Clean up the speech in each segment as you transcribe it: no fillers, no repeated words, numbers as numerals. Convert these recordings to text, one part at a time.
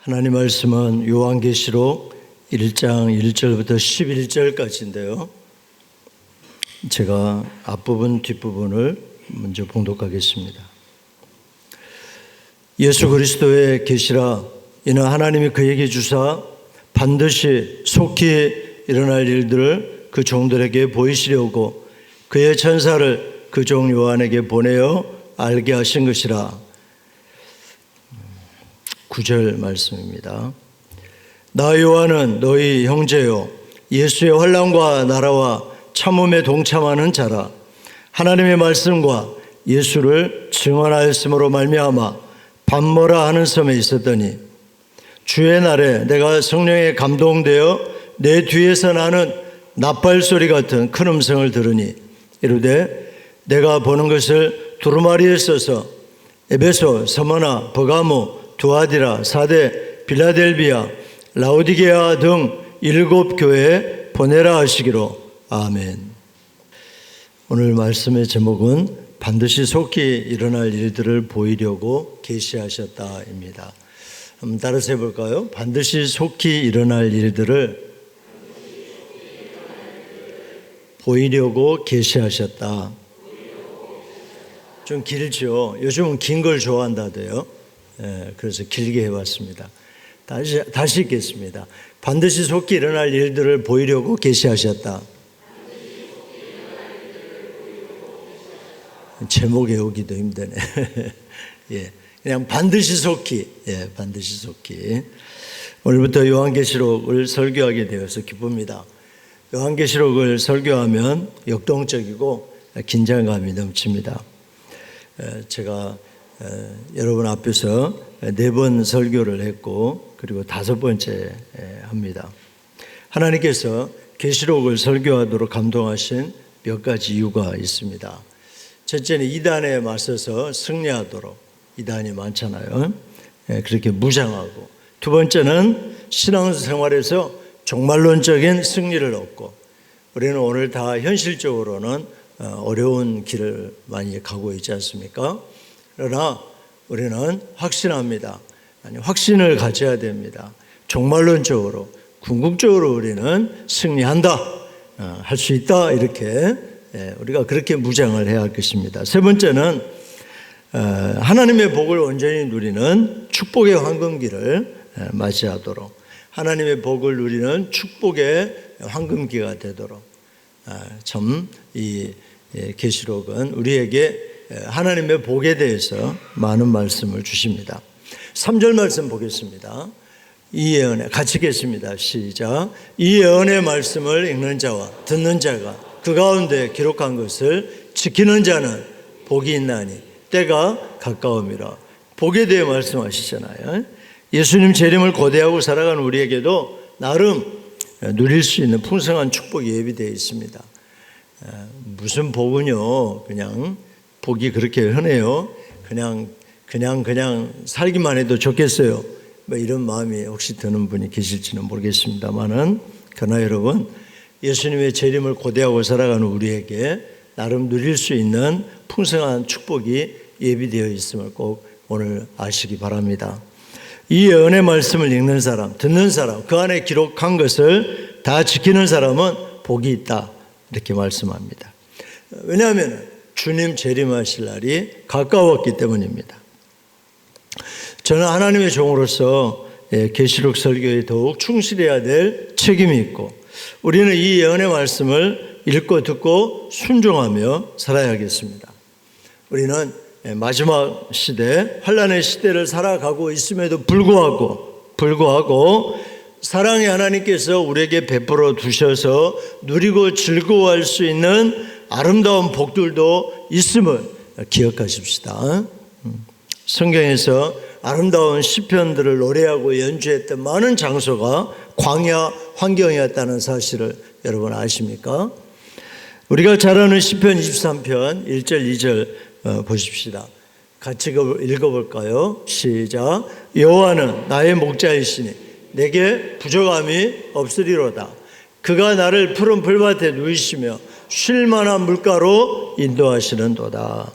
하나님 말씀은 요한계시록 1장 1절부터 11절까지인데요. 제가 앞부분 뒷부분을 먼저 봉독하겠습니다. 예수 그리스도의 계시라. 이는 하나님이 그에게 주사 반드시 속히 일어날 일들을 그 종들에게 보이시려고 그의 천사를 그 종 요한에게 보내어 알게 하신 것이라. 9절 말씀입니다. 나 요한은 너희 형제요 예수의 환난과 나라와 참음에 동참하는 자라. 하나님의 말씀과 예수를 증언하였으므로 말미암아 밤모라 하는 섬에 있었더니 주의 날에 내가 성령에 감동되어 내 뒤에서 나는 나팔 소리 같은 큰 음성을 들으니 이르되 내가 보는 것을 두루마리에 써서 에베소, 서머나, 버가모, 두아디라, 사데, 빌라델비아, 라오디게아 등 7 교회에 보내라 하시기로. 아멘. 오늘 말씀의 제목은 반드시 속히 일어날 일들을 보이려고 계시하셨다입니다. 한번 따라서 해볼까요? 반드시 속히 일어날 일들을 보이려고 계시하셨다. 좀 길죠? 요즘은 긴 걸 좋아한다대요. 그래서 길게 해봤습니다. 다시 읽겠습니다. 반드시 속히 일어날 일들을 보이려고 계시하셨다. 제목 외우기도 힘드네. 예, 그냥 반드시 속히. 반드시 속히. 오늘부터 요한계시록을 설교하게 되어서 기쁩니다. 요한계시록을 설교하면 역동적이고 긴장감이 넘칩니다. 제가 여러분 앞에서 4번 설교를 했고 그리고 5번째 합니다. 하나님께서 계시록을 설교하도록 감동하신 몇 가지 이유가 있습니다. 첫째는 이단에 맞서서 승리하도록. 이단이 많잖아요. 그렇게 무장하고. 두 번째는 신앙생활에서 종말론적인 승리를 얻고. 우리는 오늘 다 현실적으로는 어려운 길을 많이 가고 있지 않습니까? 그러나 우리는 확신합니다. 확신을 가져야 됩니다. 종말론적으로, 궁극적으로 우리는 승리한다, 할 수 있다, 이렇게 우리가 그렇게 무장을 해야 할 것입니다. 세 번째는 하나님의 복을 온전히 누리는 축복의 황금기를 맞이하도록, 하나님의 복을 누리는 축복의 황금기가 되도록. 참 이 계시록은 우리에게 하나님의 복에 대해서 많은 말씀을 주십니다. 3절 말씀 보겠습니다. 이 예언에 같이 읽겠습니다. 시작. 이 예언의 말씀을 읽는 자와 듣는 자가 그 가운데 기록한 것을 지키는 자는 복이 있나니 때가 가까움이라. 복에 대해 말씀하시잖아요. 예수님 재림을 고대하고 살아가는 우리에게도 나름 누릴 수 있는 풍성한 축복이 예비되어 있습니다. 무슨 복은요, 그냥 복이 그렇게 흔해요. 그냥 살기만 해도 좋겠어요. 뭐 이런 마음이 혹시 드는 분이 계실지는 모르겠습니다만은, 그러나 여러분, 예수님의 재림을 고대하고 살아가는 우리에게 나름 누릴 수 있는 풍성한 축복이 예비되어 있음을 꼭 오늘 아시기 바랍니다. 이 예언의 말씀을 읽는 사람, 듣는 사람, 그 안에 기록한 것을 다 지키는 사람은 복이 있다, 이렇게 말씀합니다. 왜냐하면 주님 재림하실 날이 가까웠기 때문입니다. 저는 하나님의 종으로서 계시록 설교에 더욱 충실해야 될 책임이 있고, 우리는 이 예언의 말씀을 읽고 듣고 순종하며 살아야겠습니다. 우리는 마지막 시대, 환난의 시대를 살아가고 있음에도 불구하고 사랑의 하나님께서 우리에게 베풀어 두셔서 누리고 즐거워할 수 있는 아름다운 복들도 있음을 기억하십시다. 성경에서 아름다운 시편들을 노래하고 연주했던 많은 장소가 광야 환경이었다는 사실을 여러분 아십니까? 우리가 잘 아는 시편 23편 1절 2절 보십시다. 같이 읽어볼까요? 시작. 여호와는 나의 목자이시니 내게 부족함이 없으리로다. 그가 나를 푸른 풀밭에 누이시며 쉴 만한 물가로 인도하시는도다.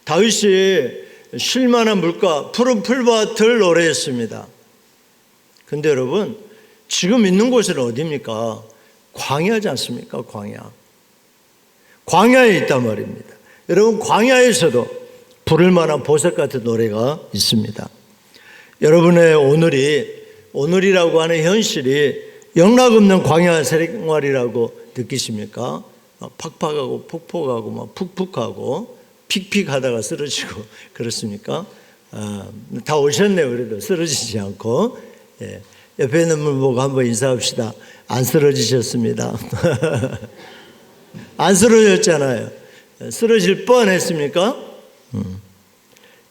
다윗이 쉴 만한 물가, 푸른 풀밭을 노래했습니다. 근데 여러분, 지금 있는 곳은 어디입니까? 광야지 않습니까? 광야에 있단 말입니다. 여러분, 광야에서도 부를 만한 보석 같은 노래가 있습니다. 여러분의 오늘이라고 하는 현실이 영락없는 광야 생활이라고 느끼십니까? 막 팍팍하고 폭폭하고 막 푹푹하고 픽픽하다가 쓰러지고 그렇습니까? 다 오셨네요. 그래도 쓰러지지 않고. 예. 옆에 있는 분 보고 한번 인사합시다. 안 쓰러지셨습니다. 안 쓰러졌잖아요. 쓰러질 뻔했습니까?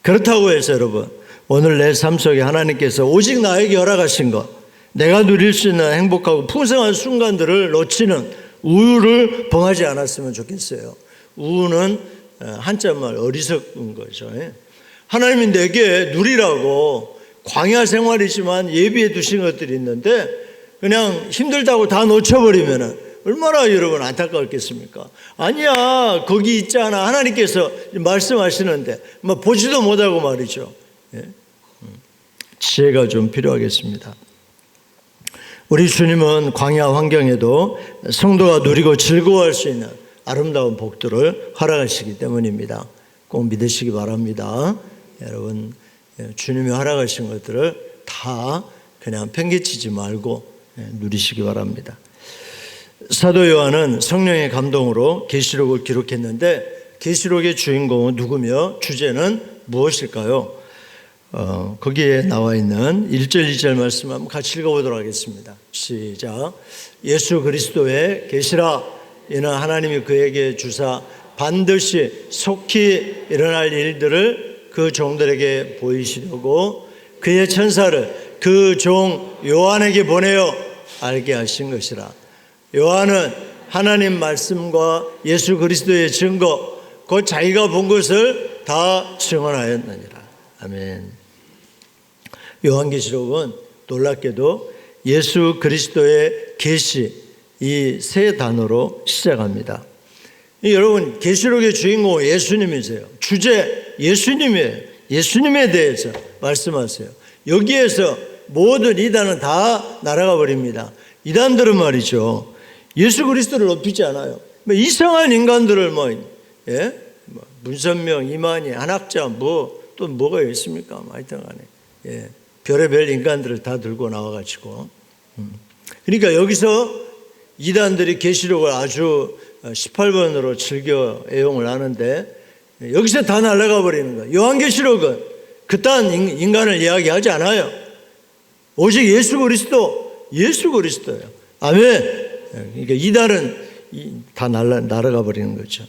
그렇다고 해서 여러분, 오늘 내 삶 속에 하나님께서 오직 나에게 허락하신 것, 내가 누릴 수 있는 행복하고 풍성한 순간들을 놓치는 우유를 범하지 않았으면 좋겠어요. 우유는 한자말 어리석은 거죠. 하나님이 내게 누리라고 광야 생활이지만 예비해 두신 것들이 있는데 그냥 힘들다고 다 놓쳐버리면 얼마나 여러분 안타까웠겠습니까? 아니야, 거기 있잖아. 하나님께서 말씀하시는데 뭐 보지도 못하고 말이죠. 지혜가 좀 필요하겠습니다. 우리 주님은 광야 환경에도 성도가 누리고 즐거워할 수 있는 아름다운 복들을 허락하시기 때문입니다. 꼭 믿으시기 바랍니다. 여러분, 주님이 허락하신 것들을 다 그냥 팽개치지 말고 누리시기 바랍니다. 사도 요한은 성령의 감동으로 계시록을 기록했는데 계시록의 주인공은 누구며 주제는 무엇일까요? 거기에 나와 있는 1절 2절 말씀 한번 같이 읽어보도록 하겠습니다. 시작. 예수 그리스도의 계시라. 이는 하나님이 그에게 주사 반드시 속히 일어날 일들을 그 종들에게 보이시려고 그의 천사를 그 종 요한에게 보내어 알게 하신 것이라. 요한은 하나님 말씀과 예수 그리스도의 증거, 곧 자기가 본 것을 다 증언하였느니라. 아멘. 요한계시록은 놀랍게도 예수 그리스도의 계시, 이 세 단어로 시작합니다. 여러분, 계시록의 주인공은 예수님이세요. 주제 예수님이에요. 예수님에 대해서 말씀하세요. 여기에서 모든 이단은 다 날아가 버립니다. 이단들은 말이죠, 예수 그리스도를 높이지 않아요. 이상한 인간들을 문선명, 이만희, 한학자 또 뭐가 있습니까? 하여튼 간에 별의별 인간들을 다 들고 나와가지고 그러니까 여기서 이단들이 계시록을 아주 18번으로 즐겨 애용을 하는데 여기서 다 날아가 버리는 거예요. 요한계시록은 그딴 인간을 이야기하지 않아요. 오직 예수 그리스도예요. 아멘. 그러니까 이단은 다 날아가 버리는 거죠.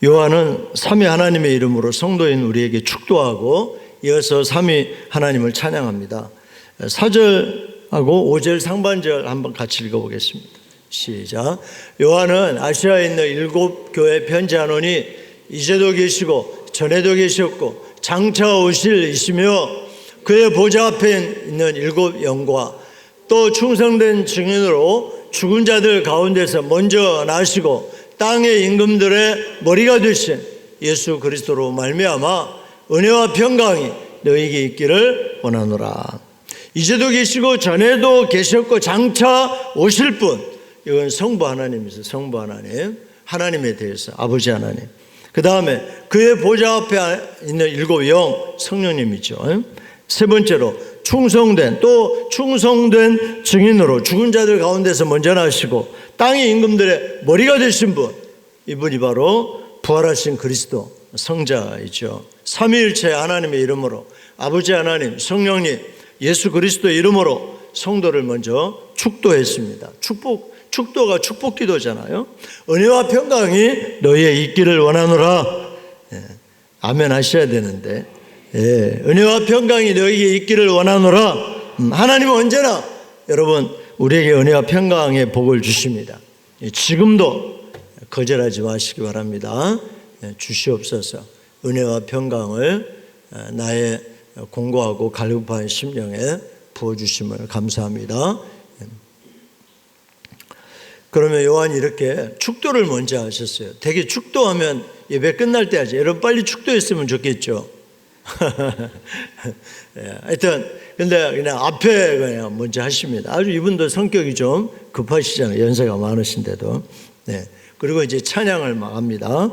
요한은 삼위 하나님의 이름으로 성도인 우리에게 축도하고 이어서 삼위 하나님을 찬양합니다. 4절하고 5절 상반절 한번 같이 읽어보겠습니다. 시작. 요한은 아시아에 있는 7 교회에 편지하노니 이제도 계시고 전에도 계셨고 장차 오실 이시며 그의 보좌 앞에 있는 7 영과 또 충성된 증인으로 죽은 자들 가운데서 먼저 나시고 땅의 임금들의 머리가 되신 예수 그리스도로 말미암아 은혜와 평강이 너희에게 있기를 원하노라. 이제도 계시고 전에도 계셨고 장차 오실 분, 이건 성부 하나님이세요. 성부 하나님, 하나님에 대해서 아버지 하나님. 그 다음에 그의 보좌 앞에 있는 7 영, 성령님이죠. 세 번째로 충성된 증인으로 죽은 자들 가운데서 먼저 나시고 땅의 임금들의 머리가 되신 분, 이분이 바로 부활하신 그리스도 성자이죠. 삼위일체 하나님의 이름으로 아버지 하나님, 성령님, 예수 그리스도의 이름으로 성도를 먼저 축도했습니다. 축도가 축복 기도잖아요. 은혜와 평강이 너희에 있기를 원하노라. 아멘 하셔야 되는데, 은혜와 평강이 너희에게 있기를 원하노라. 하나님은 언제나 여러분 우리에게 은혜와 평강의 복을 주십니다. 지금도 거절하지 마시기 바랍니다. 주시옵소서. 은혜와 평강을 나의 공고하고 갈급한 심령에 부어주심을 감사합니다. 그러면 요한이 이렇게 축도를 먼저 하셨어요. 되게 축도하면 예배 끝날 때 하지. 여러분 빨리 축도했으면 좋겠죠. 예, 하여튼 근데 그냥 앞에 그냥 먼저 하십니다. 아주 이분도 성격이 좀 급하시잖아요. 연세가 많으신데도. 네. 그리고 이제 찬양을 막 합니다.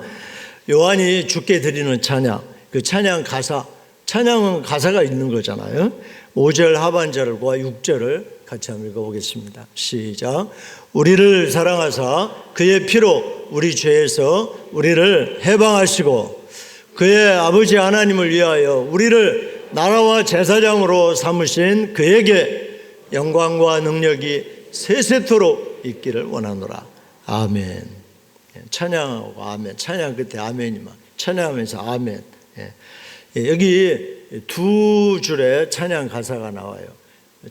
요한이 주께 드리는 찬양, 그 찬양 가사, 찬양은 가사가 있는 거잖아요. 5절 하반절과 6절을 같이 한번 읽어보겠습니다. 시작. 우리를 사랑하사 그의 피로 우리 죄에서 우리를 해방하시고 그의 아버지 하나님을 위하여 우리를 나라와 제사장으로 삼으신 그에게 영광과 능력이 세세토록 있기를 원하노라. 아멘. 찬양하고 아멘. 찬양 끝에 아멘이만 찬양하면서 아멘. 여기 두 줄의 찬양 가사가 나와요.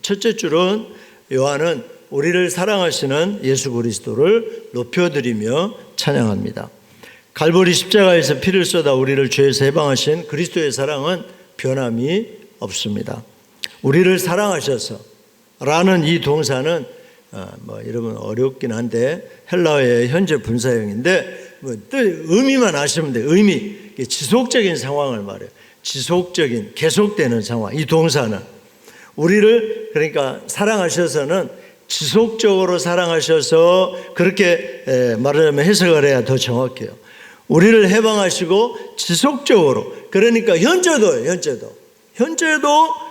첫째 줄은 요한은 우리를 사랑하시는 예수 그리스도를 높여드리며 찬양합니다. 갈보리 십자가에서 피를 쏟아 우리를 죄에서 해방하신 그리스도의 사랑은 변함이 없습니다. 우리를 사랑하셔서 라는 이 동사는 여러분 어렵긴 한데 헬라어의 현재 분사형인데 의미만 아시면 돼요. 의미, 지속적인 상황을 말해요. 지속적인, 계속되는 상황. 이 동사는 우리를 그러니까 사랑하셔서는 지속적으로 사랑하셔서 그렇게 말하자면 해석을 해야 더 정확해요. 우리를 해방하시고 지속적으로, 그러니까 현재도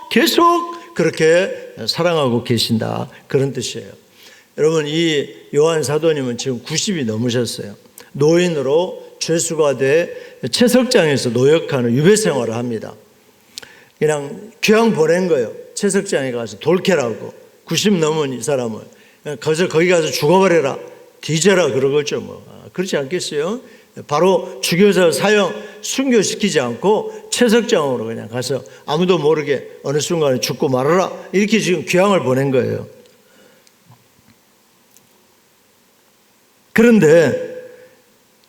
계속 그렇게 사랑하고 계신다, 그런 뜻이에요. 여러분, 이 요한 사도님은 지금 90이 넘으셨어요. 노인으로 죄수가 돼 채석장에서 노역하는 유배 생활을 합니다. 그냥 귀양 보낸 거예요. 채석장에 가서 돌캐라고. 90 넘은 이 사람을 거기 가서 죽어버려라, 뒤져라 그러겠죠. 그렇지 않겠어요? 바로 죽여서 순교시키지 않고 채석장으로 그냥 가서 아무도 모르게 어느 순간에 죽고 말아라, 이렇게 지금 귀향을 보낸 거예요. 그런데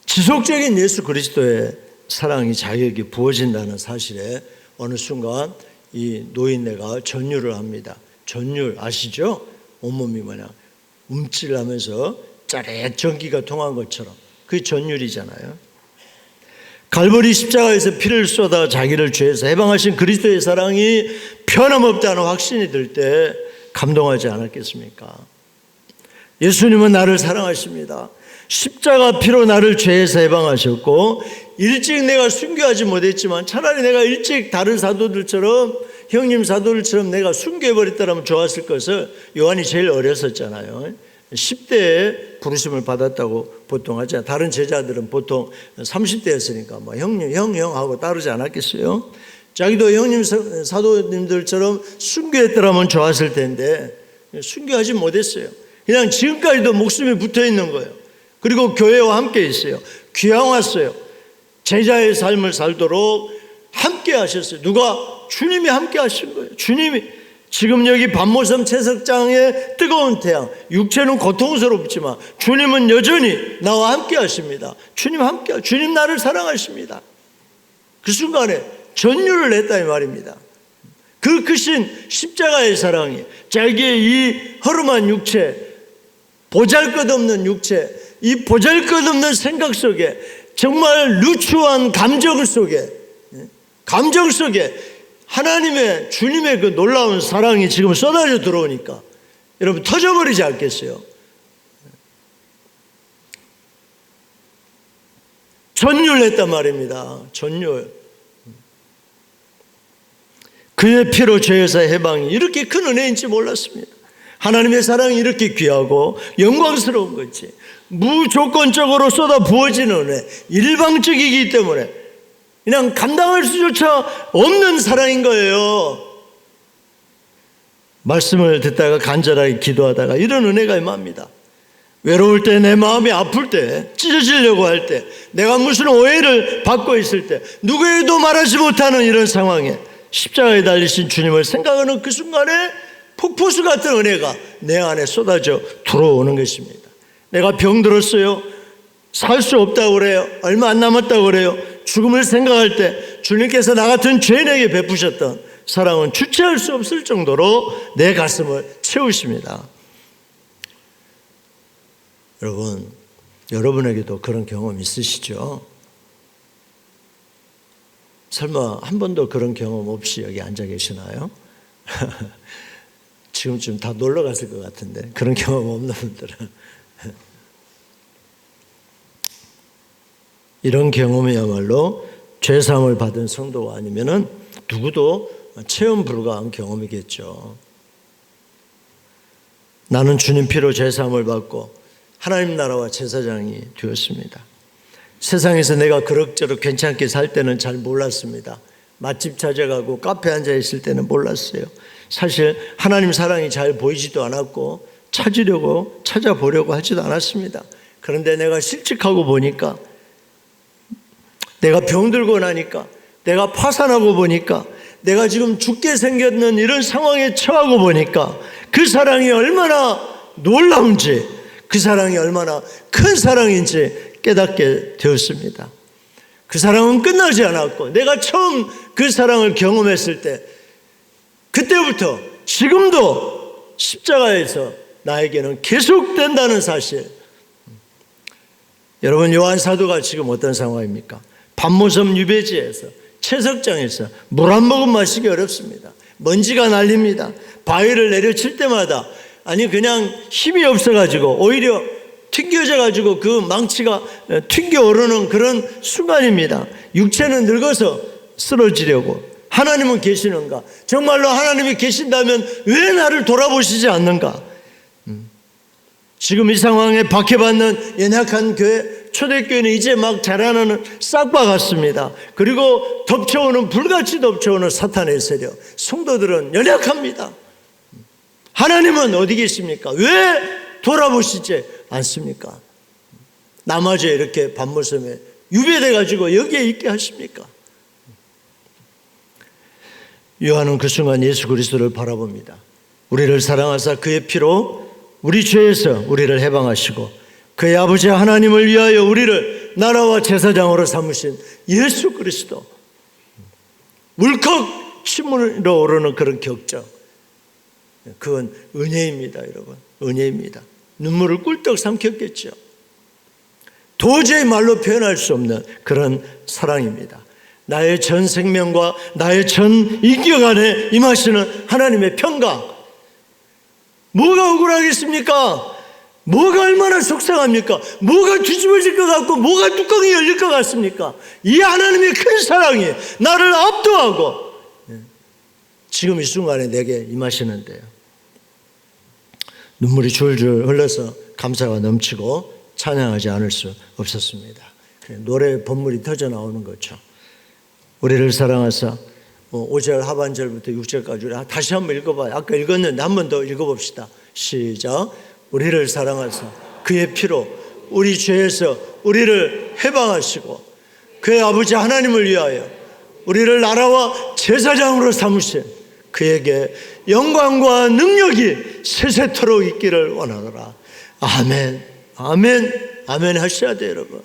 지속적인 예수 그리스도의 사랑이 자기에게 부어진다는 사실에 어느 순간 이 노인네가 전율을 합니다. 전율 아시죠? 온몸이 뭐냐 움찔하면서 짜릿 전기가 통한 것처럼, 그게 전율이잖아요. 갈보리 십자가에서 피를 쏟아 자기를 죄에서 해방하신 그리스도의 사랑이 변함없다는 확신이 들 때 감동하지 않았겠습니까? 예수님은 나를 사랑하십니다. 십자가 피로 나를 죄에서 해방하셨고, 일찍 내가 순교하지 못했지만 차라리 내가 일찍 다른 사도들처럼, 형님 사도들처럼 내가 순교해버렸다면 좋았을 것을, 요한이 제일 어렸었잖아요. 10대에 부르심을 받았다고 보통 하잖아요. 다른 제자들은 보통 30대였으니까 형님, 형 하고 따르지 않았겠어요? 자기도 형님 사도님들처럼 순교했더라면 좋았을 텐데 순교하지 못했어요. 그냥 지금까지도 목숨이 붙어 있는 거예요. 그리고 교회와 함께 있어요. 귀향 왔어요. 제자의 삶을 살도록 함께 하셨어요. 누가? 주님이 함께 하신 거예요. 주님이. 지금 여기 반모섬 채석장의 뜨거운 태양, 육체는 고통스럽지만 주님은 여전히 나와 함께 하십니다. 주님 나를 사랑하십니다. 그 순간에 전율을 냈다 이 말입니다. 그 크신 십자가의 사랑이 자기의 이 허름한 육체, 보잘것없는 육체, 이 보잘것없는 생각 속에, 정말 누추한 감정 속에 하나님의, 주님의 그 놀라운 사랑이 지금 쏟아져 들어오니까 여러분 터져버리지 않겠어요? 전율했단 말입니다. 전율. 그의 피로 죄에서 해방이 이렇게 큰 은혜인지 몰랐습니다. 하나님의 사랑이 이렇게 귀하고 영광스러운 거지. 무조건적으로 쏟아 부어지는 은혜, 일방적이기 때문에 그냥 감당할 수조차 없는 사랑인 거예요. 말씀을 듣다가 간절하게 기도하다가 이런 은혜가 임합니다. 외로울 때, 내 마음이 아플 때, 찢어지려고 할 때, 내가 무슨 오해를 받고 있을 때, 누구에도 말하지 못하는 이런 상황에 십자가에 달리신 주님을 생각하는 그 순간에 폭포수 같은 은혜가 내 안에 쏟아져 들어오는 것입니다. 내가 병들었어요. 살 수 없다고 그래요. 얼마 안 남았다고 그래요. 죽음을 생각할 때 주님께서 나 같은 죄인에게 베푸셨던 사랑은 주체할 수 없을 정도로 내 가슴을 채우십니다. 여러분, 여러분에게도 그런 경험 있으시죠? 설마 한 번도 그런 경험 없이 여기 앉아 계시나요? 지금쯤 다 놀러 갔을 것 같은데, 그런 경험 없는 분들은. 이런 경험이야말로 죄사함을 받은 성도가 아니면은 누구도 체험 불가한 경험이겠죠. 나는 주님 피로 죄사함을 받고 하나님 나라와 제사장이 되었습니다. 세상에서 내가 그럭저럭 괜찮게 살 때는 잘 몰랐습니다. 맛집 찾아가고 카페 앉아 있을 때는 몰랐어요. 사실 하나님 사랑이 잘 보이지도 않았고 찾아보려고 하지도 않았습니다. 그런데 내가 실직하고 보니까, 내가 병들고 나니까, 내가 파산하고 보니까, 내가 지금 죽게 생겼는 이런 상황에 처하고 보니까 그 사랑이 얼마나 놀라운지, 그 사랑이 얼마나 큰 사랑인지 깨닫게 되었습니다. 그 사랑은 끝나지 않았고, 내가 처음 그 사랑을 경험했을 때, 그때부터 지금도 십자가에서 나에게는 계속된다는 사실. 여러분, 요한 사도가 지금 어떤 상황입니까? 밤모섬 유배지에서, 채석장에서 물 한 모금 마시기 어렵습니다. 먼지가 날립니다. 바위를 내려칠 때마다, 아니 그냥 힘이 없어가지고 오히려 튕겨져가지고 그 망치가 튕겨 오르는 그런 순간입니다. 육체는 늙어서 쓰러지려고. 하나님은 계시는가? 정말로 하나님이 계신다면 왜 나를 돌아보시지 않는가? 지금 이 상황에 박해받는 연약한 교회, 초대교회는 이제 막 자라나는 싹과 같습니다. 그리고 덮쳐오는, 불같이 덮쳐오는 사탄의 세력, 성도들은 연약합니다. 하나님은 어디 계십니까? 왜 돌아보시지 않습니까? 나마저 이렇게 밤모섬에 유배돼 가지고 여기에 있게 하십니까? 요한은 그 순간 예수 그리스도를 바라봅니다. 우리를 사랑하사 그의 피로 우리 죄에서 우리를 해방하시고 그의 아버지 하나님을 위하여 우리를 나라와 제사장으로 삼으신 예수 그리스도, 울컥 침으로 오르는 그런 격정, 그건 은혜입니다. 여러분, 은혜입니다. 눈물을 꿀떡 삼켰겠죠. 도저히 말로 표현할 수 없는 그런 사랑입니다. 나의 전 생명과 나의 전 인격 안에 임하시는 하나님의 평강, 뭐가 억울하겠습니까? 뭐가 얼마나 속상합니까? 뭐가 뒤집어질 것 같고 뭐가 뚜껑이 열릴 것 같습니까? 이 하나님의 큰 사랑이 나를 압도하고 지금 이 순간에 내게 임하시는데요, 눈물이 줄줄 흘러서 감사가 넘치고 찬양하지 않을 수 없었습니다. 노래 본물이 터져 나오는 거죠. 우리를 사랑하사, 5절 하반절부터 6절까지 다시 한번 읽어봐요. 아까 읽었는데 한 번 더 읽어봅시다. 시작. 우리를 사랑하사 그의 피로 우리 죄에서 우리를 해방하시고 그의 아버지 하나님을 위하여 우리를 나라와 제사장으로 삼으신 그에게 영광과 능력이 세세토록 있기를 원하노라. 아멘, 아멘, 아멘 하셔야 돼요, 여러분.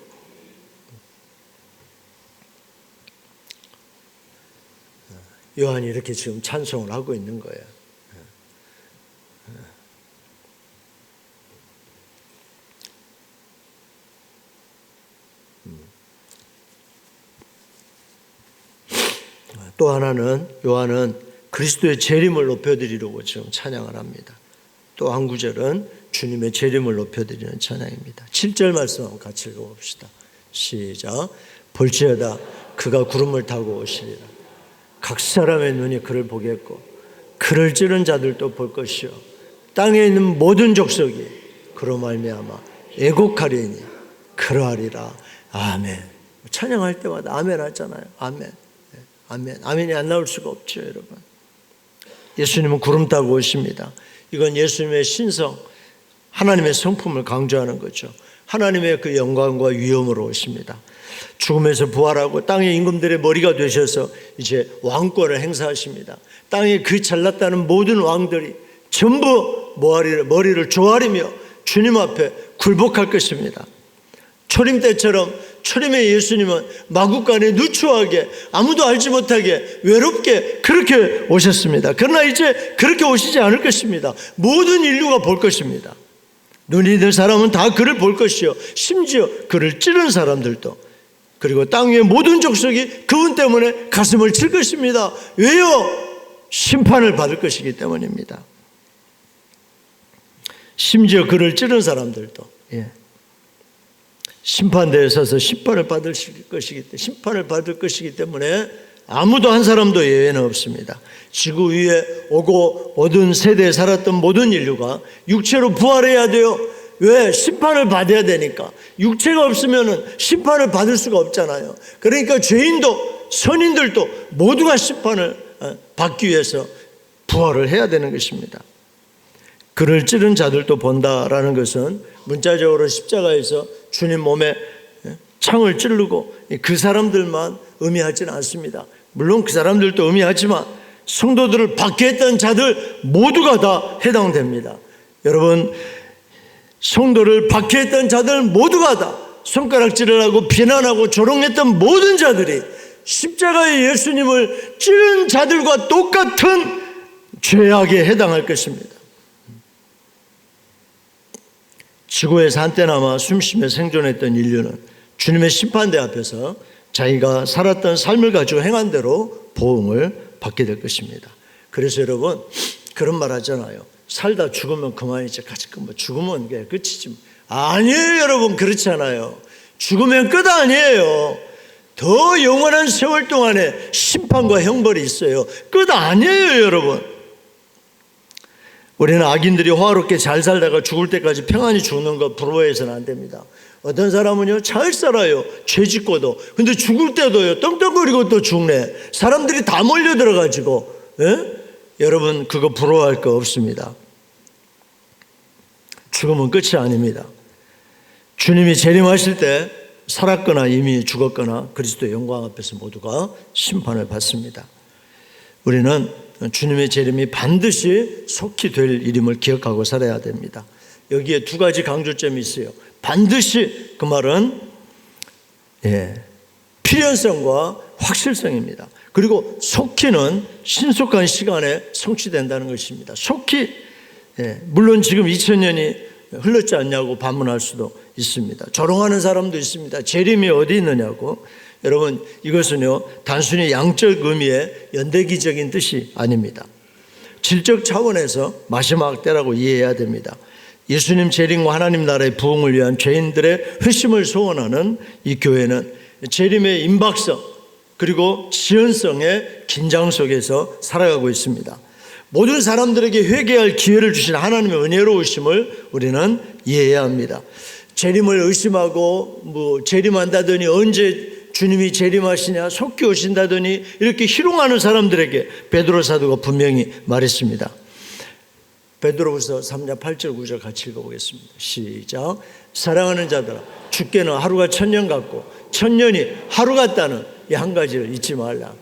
요한이 이렇게 지금 찬송을 하고 있는 거예요. 또 하나는, 요한은 그리스도의 재림을 높여드리려고 지금 찬양을 합니다. 또 한 구절은 주님의 재림을 높여드리는 찬양입니다. 7절 말씀 한번 같이 읽어봅시다. 시작. 볼지어다 그가 구름을 타고 오시리라. 각 사람의 눈이 그를 보겠고 그를 찌른 자들도 볼 것이요 땅에 있는 모든 족속이 그로 말미암아 애곡하리니 그러하리라. 아멘. 찬양할 때마다 아멘 하잖아요. 아멘. 아멘. 아멘이 안 나올 수가 없죠, 여러분. 예수님은 구름 타고 오십니다. 이건 예수님의 신성, 하나님의 성품을 강조하는 거죠. 하나님의 그 영광과 위엄으로 오십니다. 죽음에서 부활하고 땅의 임금들의 머리가 되셔서 이제 왕권을 행사하십니다. 땅에 그 잘났다는 모든 왕들이 전부 머리를 조아리며 주님 앞에 굴복할 것입니다. 초림 때처럼 초림의 예수님은 마구간에 누추하게 아무도 알지 못하게 외롭게 그렇게 오셨습니다. 그러나 이제 그렇게 오시지 않을 것입니다. 모든 인류가 볼 것입니다. 눈이 있는 사람은 다 그를 볼 것이요 심지어 그를 찌른 사람들도 그리고 땅 위의 모든 족속이 그분 때문에 가슴을 칠 것입니다. 왜요? 심판을 받을 것이기 때문입니다. 심지어 그를 찌른 사람들도 심판대에 서서 심판을 받을 것이기 때문에 아무도 한 사람도 예외는 없습니다. 지구 위에 오고 모든 세대에 살았던 모든 인류가 육체로 부활해야 돼요. 왜? 심판을 받아야 되니까. 육체가 없으면 심판을 받을 수가 없잖아요. 그러니까 죄인도 선인들도 모두가 심판을 받기 위해서 부활을 해야 되는 것입니다. 그를 찌른 자들도 본다라는 것은 문자적으로 십자가에서 주님 몸에 창을 찌르고 그 사람들만 의미하지는 않습니다. 물론 그 사람들도 의미하지만 성도들을 박해했던 자들 모두가 다 해당됩니다. 여러분, 성도를 박해했던 자들 모두가 다 손가락질을 하고 비난하고 조롱했던 모든 자들이 십자가의 예수님을 찌른 자들과 똑같은 죄악에 해당할 것입니다. 지구에서 한때나마 숨쉬며 생존했던 인류는 주님의 심판대 앞에서 자기가 살았던 삶을 가지고 행한 대로 보응을 받게 될 것입니다. 그래서 여러분, 그런 말 하잖아요. 살다 죽으면 그만이지. 죽으면 끝이지. 아니에요, 여러분. 그렇지 않아요. 죽으면 끝 아니에요. 더 영원한 세월 동안에 심판과 형벌이 있어요. 끝 아니에요, 여러분. 우리는 악인들이 호화롭게 잘 살다가 죽을 때까지 평안히 죽는 거 부러워해서는 안 됩니다. 어떤 사람은요, 잘 살아요. 죄 짓고도. 근데 죽을 때도요, 떵떵거리고 또 죽네. 사람들이 다 몰려들어가지고. 여러분, 그거 부러워할 거 없습니다. 죽음은 끝이 아닙니다. 주님이 재림하실 때 살았거나 이미 죽었거나 그리스도의 영광 앞에서 모두가 심판을 받습니다. 우리는 주님의 재림이 반드시 속히 될 일임을 기억하고 살아야 됩니다. 여기에 두 가지 강조점이 있어요. 반드시, 그 말은 필연성과 확실성입니다. 그리고 속히는 신속한 시간에 성취된다는 것입니다. 속히, 물론 지금 2000년이 흘렀지 않냐고 반문할 수도 있습니다. 조롱하는 사람도 있습니다. 재림이 어디 있느냐고. 여러분, 이것은요, 단순히 양적 의미의 연대기적인 뜻이 아닙니다. 질적 차원에서 마지막 때라고 이해해야 됩니다. 예수님 재림과 하나님 나라의 부흥을 위한 죄인들의 회심을 소원하는 이 교회는 재림의 임박성 그리고 지연성의 긴장 속에서 살아가고 있습니다. 모든 사람들에게 회개할 기회를 주신 하나님의 은혜로우심을 우리는 이해해야 합니다. 재림을 의심하고 재림한다더니 언제 주님이 재림하시냐, 속히 오신다더니 이렇게 희롱하는 사람들에게 베드로 사도가 분명히 말했습니다. 베드로후서 3장 8절 9절 같이 읽어보겠습니다. 시작. 사랑하는 자들아, 주께는 하루가 1000년 같고 1000년이 하루 같다는 이 한 가지를 잊지 말라.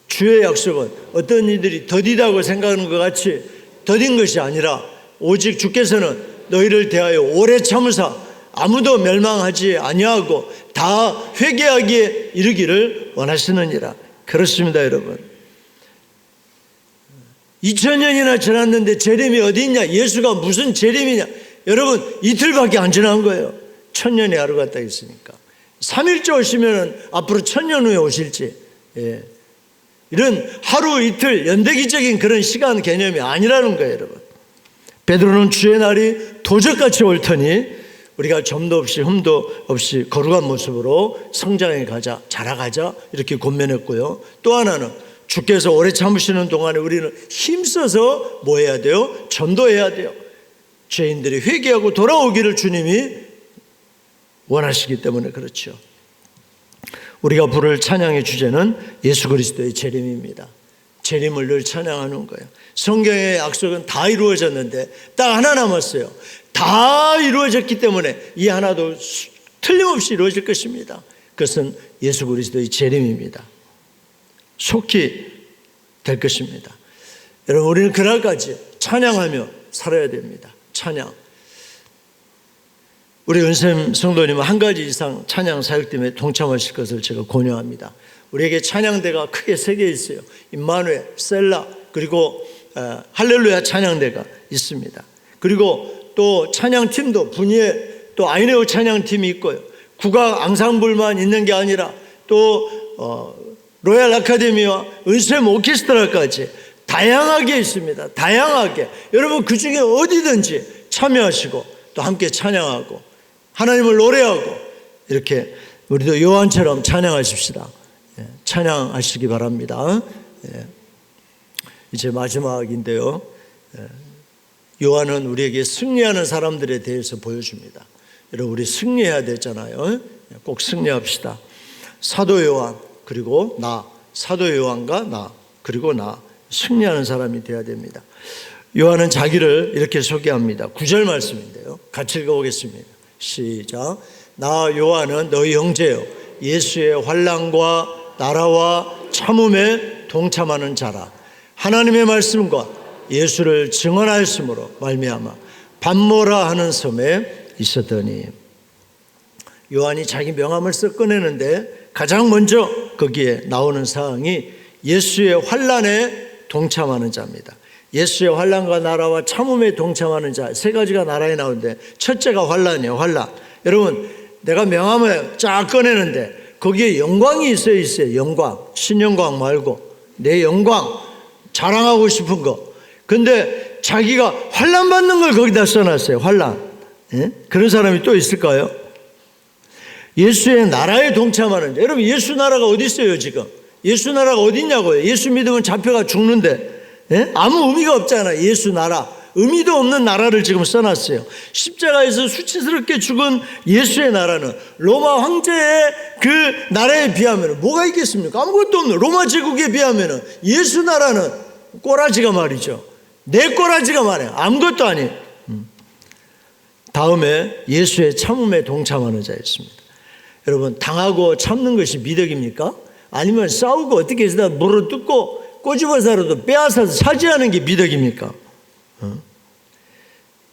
주의 약속은 어떤 이들이 더디다고 생각하는 것 같이 더딘 것이 아니라 오직 주께서는 너희를 대하여 오래 참으사 아무도 멸망하지 아니하고 다 회개하기에 이르기를 원하시느니라. 그렇습니다, 여러분. 2000년이나 지났는데 재림이 어디 있냐? 예수가 무슨 재림이냐? 여러분, 이틀밖에 안 지난 거예요. 1000년이 하루 같다 했으니까. 3일째 오시면 앞으로 1000년 후에 오실지, 이런 하루 이틀 연대기적인 그런 시간 개념이 아니라는 거예요, 여러분. 베드로는 주의 날이 도적같이 올 터니 우리가 점도 없이 흠도 없이 거룩한 모습으로 성장해 가자, 자라가자 이렇게 권면했고요. 또 하나는 주께서 오래 참으시는 동안에 우리는 힘써서 뭐 해야 돼요? 전도해야 돼요. 죄인들이 회개하고 돌아오기를 주님이 원하시기 때문에 그렇죠. 우리가 부를 찬양의 주제는 예수 그리스도의 재림입니다. 재림을 늘 찬양하는 거예요. 성경의 약속은 다 이루어졌는데 딱 하나 남았어요. 다 이루어졌기 때문에 이 하나도 틀림없이 이루어질 것입니다. 그것은 예수 그리스도의 재림입니다. 속히 될 것입니다. 여러분, 우리는 그날까지 찬양하며 살아야 됩니다. 찬양. 우리 은샘 성도님은 한 가지 이상 찬양 사역팀에 동참하실 것을 제가 권유합니다. 우리에게 찬양대가 크게 3개 있어요. 임마누엘, 셀라, 그리고 할렐루야 찬양대가 있습니다. 그리고 또 찬양팀도 분위에 또 아이네오 찬양팀이 있고요. 국악 앙상블만 있는 게 아니라 또 로얄 아카데미와 은수엠 오케스트라까지 다양하게 있습니다. 다양하게. 여러분 그 중에 어디든지 참여하시고 또 함께 찬양하고 하나님을 노래하고 이렇게 우리도 요한처럼 찬양하십시다. 찬양하시기 바랍니다. 이제 마지막인데요. 요한은 우리에게 승리하는 사람들에 대해서 보여줍니다. 여러분 우리 승리해야 되잖아요. 꼭 승리합시다. 사도 요한 그리고 나, 사도 요한과 나 그리고 나 승리하는 사람이 되어야 됩니다. 요한은 자기를 이렇게 소개합니다. 9절 말씀인데요. 같이 읽어보겠습니다. 시작. 나 요한은 너희 형제요 예수의 환난과 나라와 참음에 동참하는 자라. 하나님의 말씀과 예수를 증언하였으므로 말미암아 반모라 하는 섬에 있었더니. 요한이 자기 명함을 쓱 꺼내는데 가장 먼저 거기에 나오는 사항이 예수의 환난에 동참하는 자입니다. 예수의 환난과 나라와 참음에 동참하는 자 세 가지가 나라에 나오는데 첫째가 환난이에요. 환난. 여러분 내가 명함을 쫙 꺼내는데 거기에 영광이 있어요. 영광. 신영광 말고 내 영광 자랑하고 싶은 거. 근데 자기가 환난 받는 걸 거기다 써놨어요. 환난. 예? 그런 사람이 또 있을까요? 예수의 나라에 동참하는 자. 여러분 예수 나라가 어디 있어요 지금? 예수 나라가 어디 있냐고요? 예수 믿으면 잡혀가 죽는데 아무 의미가 없잖아요. 예수 나라. 의미도 없는 나라를 지금 써놨어요. 십자가에서 수치스럽게 죽은 예수의 나라는 로마 황제의 그 나라에 비하면 뭐가 있겠습니까? 아무것도 없는 로마 제국에 비하면 예수 나라는 꼬라지가 말이죠. 내 꼬라지가 말이에요. 아무것도 아니에요. 다음에 예수의 참음에 동참하는 자였습니다. 여러분 당하고 참는 것이 미덕입니까? 아니면 싸우고 어떻게 해서 물어뜯고 꼬집어서라도 빼앗아서 차지하는 게 미덕입니까?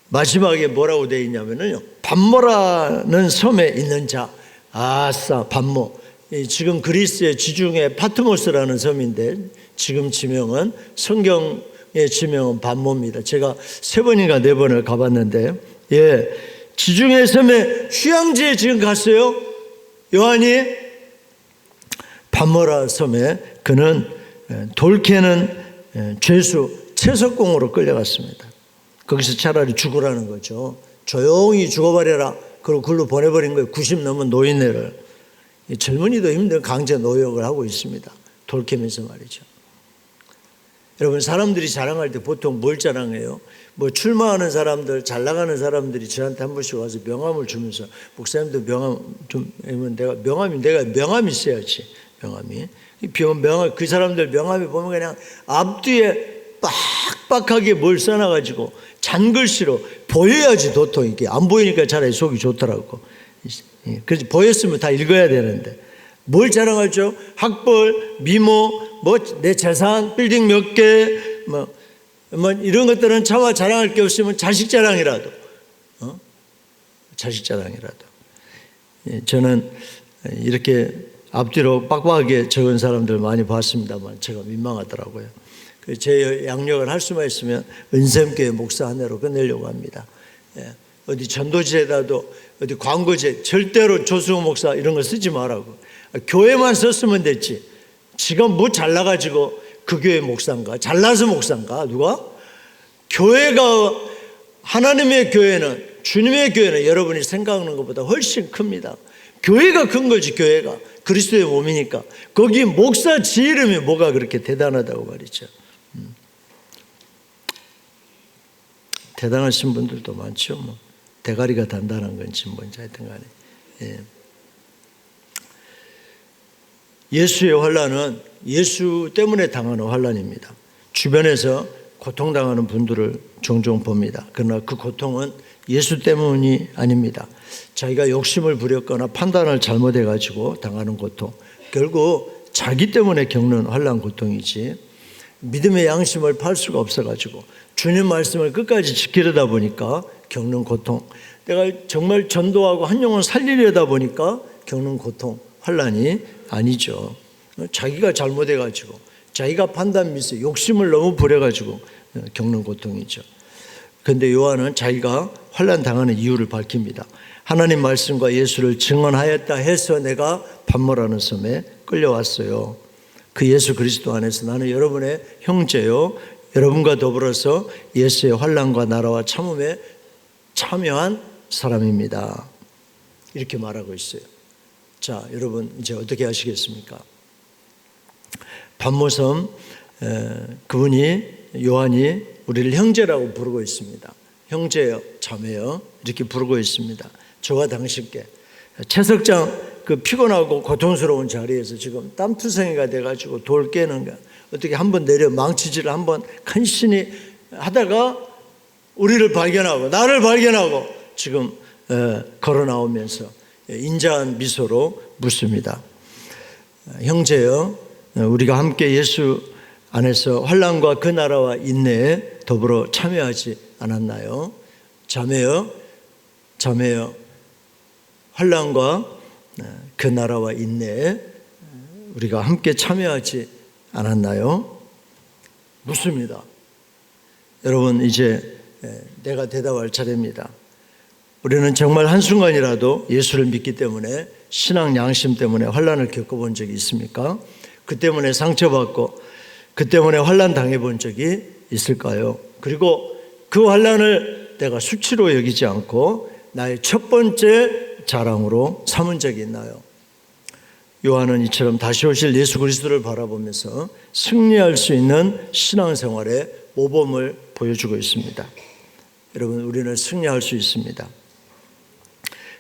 마지막에 뭐라고 되어 있냐면요. 반모라는 섬에 있는 자. 아싸 반모. 지금 그리스의 지중해 파트모스라는 섬인데 지금 지명은 성경의 지명은 반모입니다. 제가 3번인가 4번을 가봤는데 지중해 섬에 휴양지에 지금 갔어요. 요한이 반모라 섬에 그는 돌캐는 죄수 채석공으로 끌려갔습니다. 거기서 차라리 죽으라는 거죠. 조용히 죽어버려라. 그리고 글로 보내버린 거예요. 90 넘은 노인네를. 젊은이도 힘든 강제 노역을 하고 있습니다. 돌캐면서 말이죠. 여러분 사람들이 자랑할 때 보통 뭘 자랑해요? 뭐 출마하는 사람들, 잘 나가는 사람들이 저한테 한 번씩 와서 명함을 주면서 목사님도 명함 좀 내가 명함이 있어야지. 명함이 그 사람들 명함에 보면 그냥 앞뒤에 빡빡하게 뭘 써놔가지고 잔글씨로 보여야지 도통 이게 안 보이니까 차라리 속이 좋더라고. 그래서 보였으면 다 읽어야 되는데 뭘 자랑하죠? 학벌, 미모, 뭐 내 재산, 빌딩 몇 개, 뭐 이런 것들은 차마 자랑할 게 없으면 자식 자랑이라도, 자식 자랑이라도. 저는 이렇게 앞뒤로 빡빡하게 적은 사람들 많이 봤습니다만 제가 민망하더라고요. 제 양력을 할 수만 있으면 은샘교회 목사 한 해로 끝내려고 합니다. 어디 전도지에다도 어디 광고제 절대로 조승호 목사 이런 거 쓰지 말라고. 교회만 썼으면 됐지. 지가 뭐 잘나가지고 그 교회 목사인가? 잘나서 목사인가? 누가? 교회가 하나님의 교회는 주님의 교회는 여러분이 생각하는 것보다 훨씬 큽니다. 교회가 큰 거지. 교회가 그리스도의 몸이니까. 거기 목사 지 이름이 뭐가 그렇게 대단하다고 말이죠. 대단하신 분들도 많죠. 뭐 대가리가 단단한 건지 뭔지 하여튼 간에. 예수의 환난은 예수 때문에 당하는 환난입니다. 주변에서 고통당하는 분들을 종종 봅니다. 그러나 그 고통은 예수 때문이 아닙니다. 자기가 욕심을 부렸거나 판단을 잘못해가지고 당하는 고통, 결국 자기 때문에 겪는 환난 고통이지 믿음의 양심을 팔 수가 없어가지고 주님 말씀을 끝까지 지키려다 보니까 겪는 고통, 내가 정말 전도하고 한 영혼 살리려다 보니까 겪는 고통, 환난이 아니죠. 자기가 잘못해가지고 자기가 판단 미스, 욕심을 너무 부려가지고 겪는 고통이죠. 그런데 요한은 자기가 환난 당하는 이유를 밝힙니다. 하나님 말씀과 예수를 증언하였다 해서 내가 pat모라는 섬에 끌려왔어요. 그 예수 그리스도 안에서 나는 여러분의 형제요, 여러분과 더불어서 예수의 환난과 나라와 참음에 참여한 사람입니다. 이렇게 말하고 있어요. 자, 여러분 이제 어떻게 하시겠습니까? pat모섬, 그분이, 요한이 우리를 형제라고 부르고 있습니다. 형제여, 자매여 이렇게 부르고 있습니다. 저와 당신께 채석장 그 피곤하고 고통스러운 자리에서 지금 땀투성이가 돼가지고 돌 깨는 거 어떻게 한번 내려 망치질을 한번 간신히 하다가 우리를 발견하고 나를 발견하고 지금 걸어 나오면서 인자한 미소로 묻습니다. 형제여, 우리가 함께 예수 안에서 환난과 그 나라와 인내에 더불어 참여하지 않았나요? 자매여, 자매여, 환난과 그 나라와 인내에 우리가 함께 참여하지 않았나요? 묻습니다. 여러분 이제 내가 대답할 차례입니다. 우리는 정말 한순간이라도 예수를 믿기 때문에 신앙 양심 때문에 환난을 겪어본 적이 있습니까? 그 때문에 상처받고 그 때문에 환난 당해본 적이 있을까요? 그리고 그 환난을 내가 수치로 여기지 않고 나의 첫 번째 자랑으로 삼은 적이 있나요? 요한은 이처럼 다시 오실 예수 그리스도를 바라보면서 승리할 수 있는 신앙생활의 모범을 보여주고 있습니다. 여러분 우리는 승리할 수 있습니다.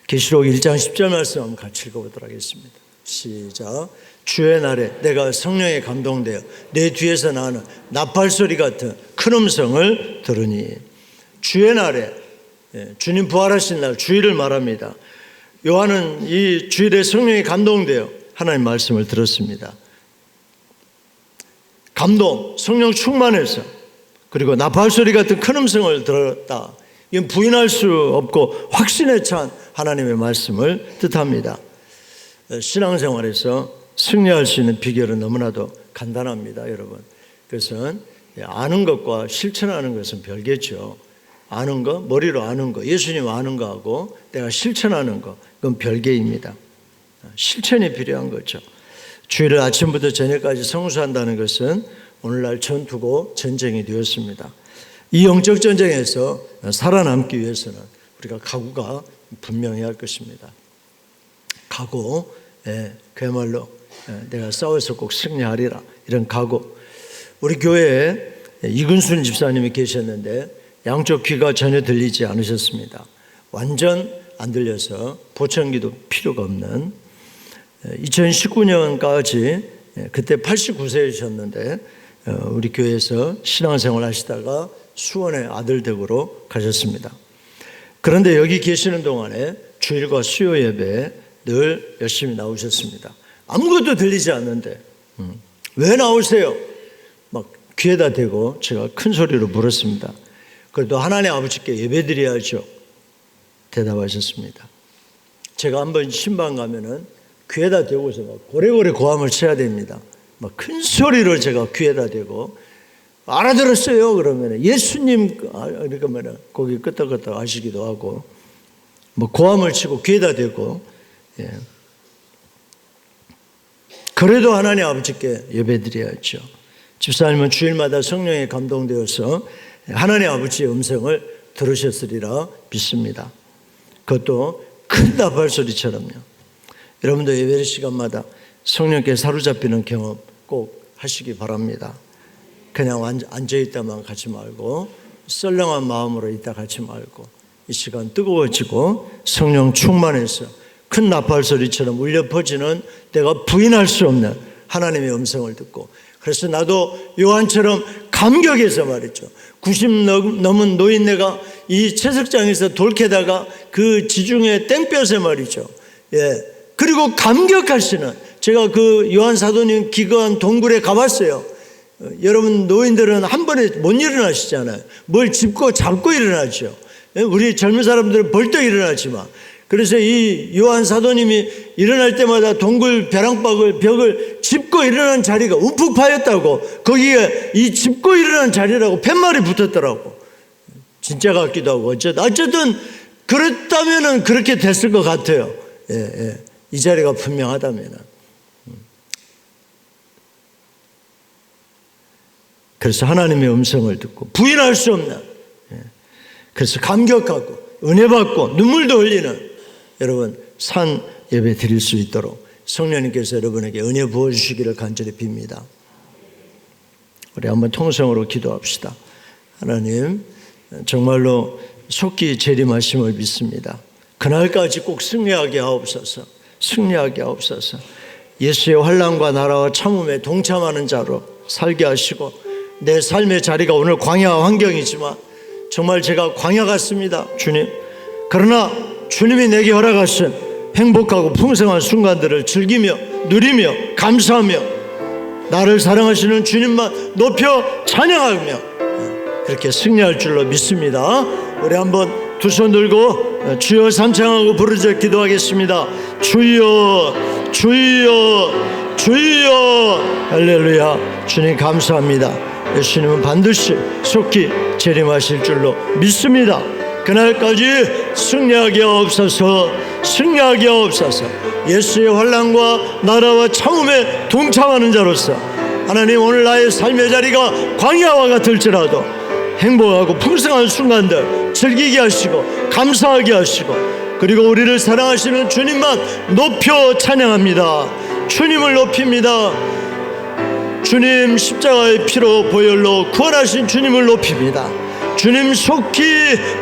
계시록 1장 10절 말씀 한번 같이 읽어보도록 하겠습니다. 시작. 주의 날에 내가 성령에 감동되어 내 뒤에서 나는 나팔소리 같은 큰 음성을 들으니, 주의 날에, 주님 부활하신 날 주일을 말합니다. 요한은 이 주일에 성령에 감동되어 하나님 말씀을 들었습니다. 감동, 성령 충만해서, 그리고 나팔소리 같은 큰 음성을 들었다. 이건 부인할 수 없고 확신에 찬 하나님의 말씀을 뜻합니다. 신앙생활에서 승리할 수 있는 비결은 너무나도 간단합니다, 여러분. 그것은 아는 것과 실천하는 것은 별개죠. 아는 거, 머리로 아는 거, 예수님 아는 거하고 내가 실천하는 거, 그건 별개입니다. 실천이 필요한 거죠. 주일을 아침부터 저녁까지 성수한다는 것은 오늘날 전투고 전쟁이 되었습니다. 이 영적 전쟁에서 살아남기 위해서는 우리가 각오가 분명해야 할 것입니다. 각오, 그야말로 내가 싸워서 꼭 승리하리라, 이런 각오. 우리 교회에 이근순 집사님이 계셨는데 양쪽 귀가 전혀 들리지 않으셨습니다. 완전 안 들려서 보청기도 필요가 없는, 2019년까지 그때 89세이셨는데 우리 교회에서 신앙생활 하시다가 수원의 아들댁으로 가셨습니다. 그런데 여기 계시는 동안에 주일과 수요 예배에 늘 열심히 나오셨습니다. 아무것도 들리지 않는데 왜 나오세요? 막 귀에다 대고 제가 큰 소리로 물었습니다. 그래도 하나님 아버지께 예배드려야죠. 대답하셨습니다. 제가 한번 신방 가면은 귀에다 대고서 막 고래고래 고함을 쳐야 됩니다. 막 큰 소리로 제가 귀에다 대고, 알아들었어요 그러면 예수님, 그러면 거기 끄떡끄떡 하시기도 하고, 뭐 고함을 치고 귀에다 대고, 그래도 하나님 아버지께 예배드려야죠. 집사님은 주일마다 성령에 감동되어서 하나님 아버지의 음성을 들으셨으리라 믿습니다. 그것도 큰 나팔소리처럼요. 여러분도 예배 시간마다 성령께 사로잡히는 경험 꼭 하시기 바랍니다. 그냥 앉아있다만 가지 말고, 썰렁한 마음으로 있다 가지 말고, 이 시간 뜨거워지고 성령 충만해서 큰 나팔소리처럼 울려 퍼지는 내가 부인할 수 없는 하나님의 음성을 듣고, 그래서 나도 요한처럼 감격해서 말이죠. 90 넘은 노인네가 이 채석장에서 돌캐다가 그 지중해 땡볕에 말이죠. 그리고 감격하시는, 제가 그 요한 사도님 기거한 동굴에 가봤어요. 여러분 노인들은 한 번에 못 일어나시잖아요. 뭘 짚고 잡고 일어나죠. 우리 젊은 사람들은 벌떡 일어나지만, 그래서 이 요한 사도님이 일어날 때마다 동굴 벽을 짚고 일어난 자리가 움푹 파였다고, 거기에 이 짚고 일어난 자리라고 팻말이 붙었더라고. 진짜 같기도 하고 어쨌든 그렇다면은 그렇게 됐을 것 같아요. 이 자리가 분명하다면은. 그래서 하나님의 음성을 듣고 부인할 수 없는, 그래서 감격하고 은혜 받고 눈물도 흘리는 여러분 산 예배 드릴 수 있도록 성령님께서 여러분에게 은혜 부어주시기를 간절히 빕니다. 우리 한번 통성으로 기도합시다. 하나님, 정말로 속히 재림하심을 믿습니다. 그날까지 꼭 승리하게 하옵소서. 승리하게 하옵소서. 예수의 환난과 나라와 참음에 동참하는 자로 살게 하시고, 내 삶의 자리가 오늘 광야 환경이지만 정말 제가 광야 같습니다, 주님. 그러나 주님이 내게 허락하신 행복하고 풍성한 순간들을 즐기며 누리며 감사하며 나를 사랑하시는 주님만 높여 찬양하며 그렇게 승리할 줄로 믿습니다. 우리 한번 두 손 들고 주여 삼창하고 부르짖어 기도하겠습니다. 주여 주여 주여. 할렐루야. 주님 감사합니다. 예수님은 반드시 속히 재림하실 줄로 믿습니다. 그날까지 승리하게 하옵소서. 승리하게 하옵소서. 예수의 환난과 나라와 참음에 동참하는 자로서 하나님, 오늘 나의 삶의 자리가 광야와 같을지라도 행복하고 풍성한 순간들 즐기게 하시고 감사하게 하시고, 그리고 우리를 사랑하시는 주님만 높여 찬양합니다. 주님을 높입니다. 주님 십자가의 피로 보혈로 구원하신 주님을 높입니다. 주님 속히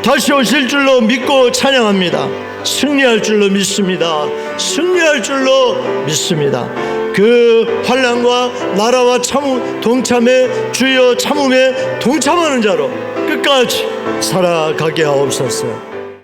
다시 오실 줄로 믿고 찬양합니다. 승리할 줄로 믿습니다. 승리할 줄로 믿습니다. 그 환난과 나라와 참음 동참에 주여 참음에 동참하는 자로 끝까지 살아가게 하옵소서.